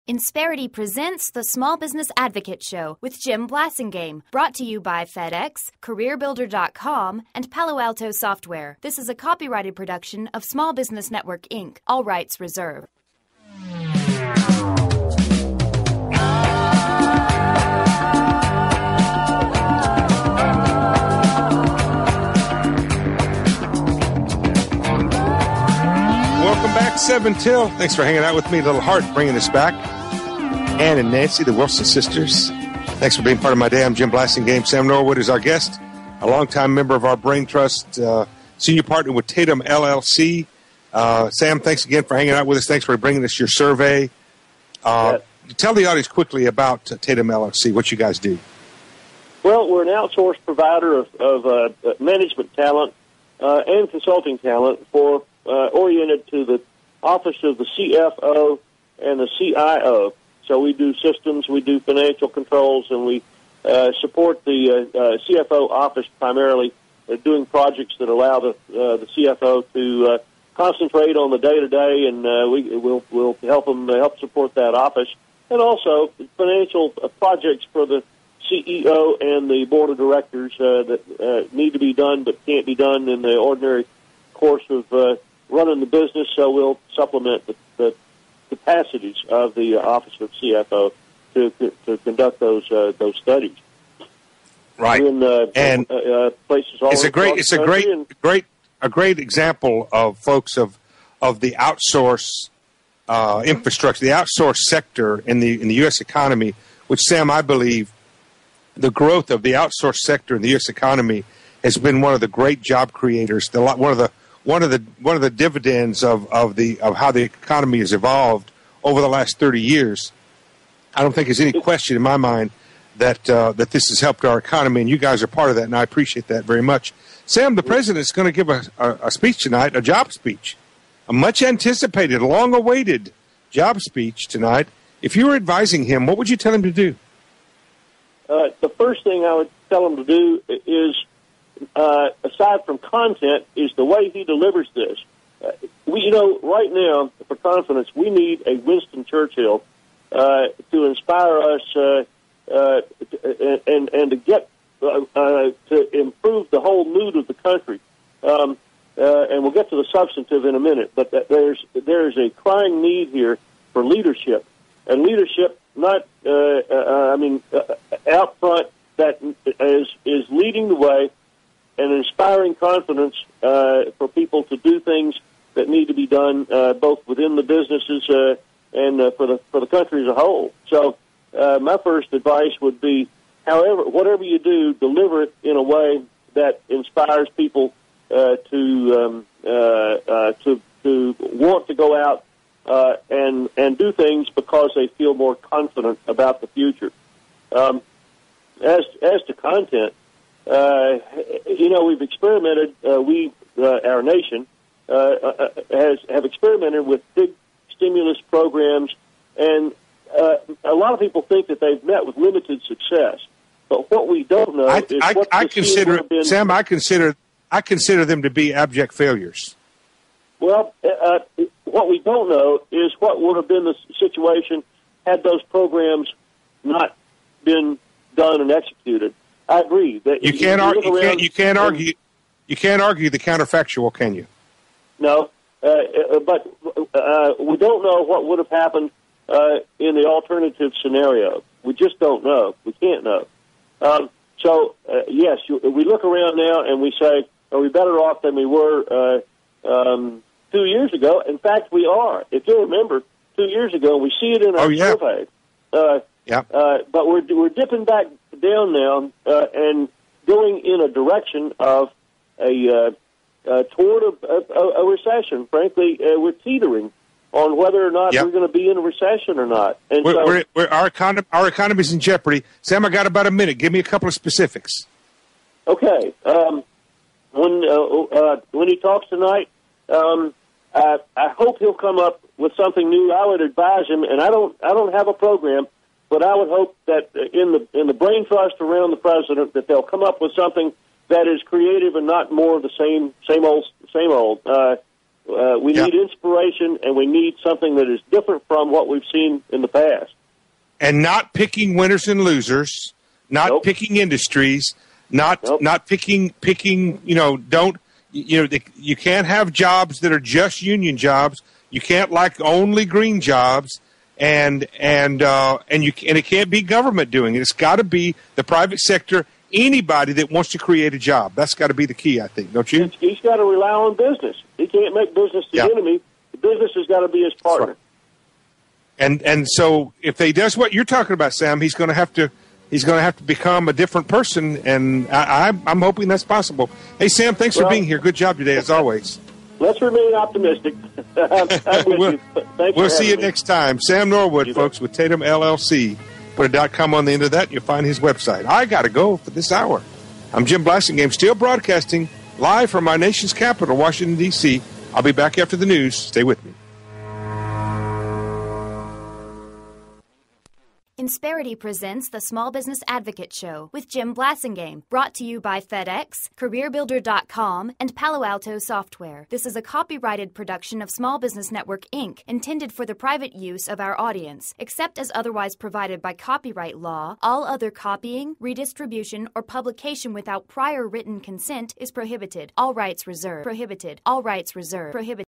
Insperity presents the Small Business Advocate Show with Jim Blasingame, brought to you by FedEx, CareerBuilder.com, and Palo Alto Software. This is a copyrighted production of Small Business Network, Inc., all rights reserved. Welcome back, 7 till. Thanks for hanging out with me. Little Heart bringing us back. Ann and Nancy, the Wilson sisters. Thanks for being part of my day. I'm Jim Blasingame. Sam Norwood is our guest, a longtime member of our Brain Trust, senior partner with Tatum LLC. Sam, thanks again for hanging out with us. Thanks for bringing us your survey. Tell the audience quickly about Tatum LLC, what you guys do. Well, we're an outsourced provider of management talent and consulting talent for oriented to the office of the CFO and the CIO. So we do systems, we do financial controls, and we support the CFO office primarily doing projects that allow the CFO to concentrate on the day-to-day, and we'll help them help support that office. And also financial projects for the CEO and the board of directors that need to be done but can't be done in the ordinary course of running the business, so we'll supplement the capacities of the Office of CFO to conduct those studies. Right, and places all it's a great example of folks of the outsource infrastructure, the outsource sector in the U.S. economy. Which, Sam, I believe the growth of the outsource sector in the U.S. economy has been one of the great job creators. One of the dividends of how the economy has evolved over the last 30 years. I don't think there's any question in my mind that this has helped our economy, and you guys are part of that, and I appreciate that very much. Sam, the president is going to give a speech tonight, a job speech, a much anticipated, long-awaited job speech tonight. If you were advising him, what would you tell him to do? The first thing I would tell him to do is, aside from content, is the way he delivers this. Right now, for confidence, we need a Winston Churchill to inspire us and to get to improve the whole mood of the country. And we'll get to the substantive in a minute, but there's a crying need here for leadership, and leadership not out front that is leading the way and inspiring confidence for people to do things that need to be done both within the businesses and for the country as a whole. So my first advice would be, whatever you do, deliver it in a way that inspires people to want to go out and do things because they feel more confident about the future. As to content, we've experimented. Our nation have experimented with big stimulus programs, and a lot of people think that they've met with limited success. But what we don't know is what I consider them to be abject failures. Well, what we don't know is what would have been the situation had those programs not been done and executed. I agree that you can't argue the counterfactual, can you? No, but we don't know what would have happened in the alternative scenario. We just don't know. We can't know. Yes, we look around now and we say, are we better off than we were 2 years ago? In fact, we are. If you remember, 2 years ago, we see it in our survey. But we're dipping back down now and going in a direction of toward a recession. Frankly, we're teetering on whether or not we're going to be in a recession or not. And our economy's in jeopardy. Sam, I got about a minute. Give me a couple of specifics. Okay. When he talks tonight, I hope he'll come up with something new. I would advise him, and I don't have a program, but I would hope that in the brain trust around the president that they'll come up with something that is creative and not more of the same old. We need inspiration, and we need something that is different from what we've seen in the past. And not picking winners and losers, not picking industries, not picking. You can't have jobs that are just union jobs. You can't like only green jobs, and it can't be government doing it. It's got to be the private sector. Anybody that wants to create a job, that's got to be the key, I think, don't you? He's got to rely on business. He can't make business the enemy. The business has got to be his partner. Right. And so if he does what you're talking about, Sam, he's going to have to become a different person, and I'm hoping that's possible. Hey, Sam, thanks for being here. Good job today, as always. Let's remain optimistic. I'm with you. We'll see you next time. Sam Norwood, folks, with Tatum LLC. Put a .com on the end of that, and you'll find his website. I got to go for this hour. I'm Jim Blasingame, still broadcasting live from our nation's capital, Washington, D.C. I'll be back after the news. Stay with me. Insperity presents the Small Business Advocate Show with Jim Blasingame, brought to you by FedEx, CareerBuilder.com, and Palo Alto Software. This is a copyrighted production of Small Business Network, Inc., intended for the private use of our audience. Except as otherwise provided by copyright law, all other copying, redistribution, or publication without prior written consent is prohibited. All rights reserved. Prohibited. All rights reserved. Prohibited.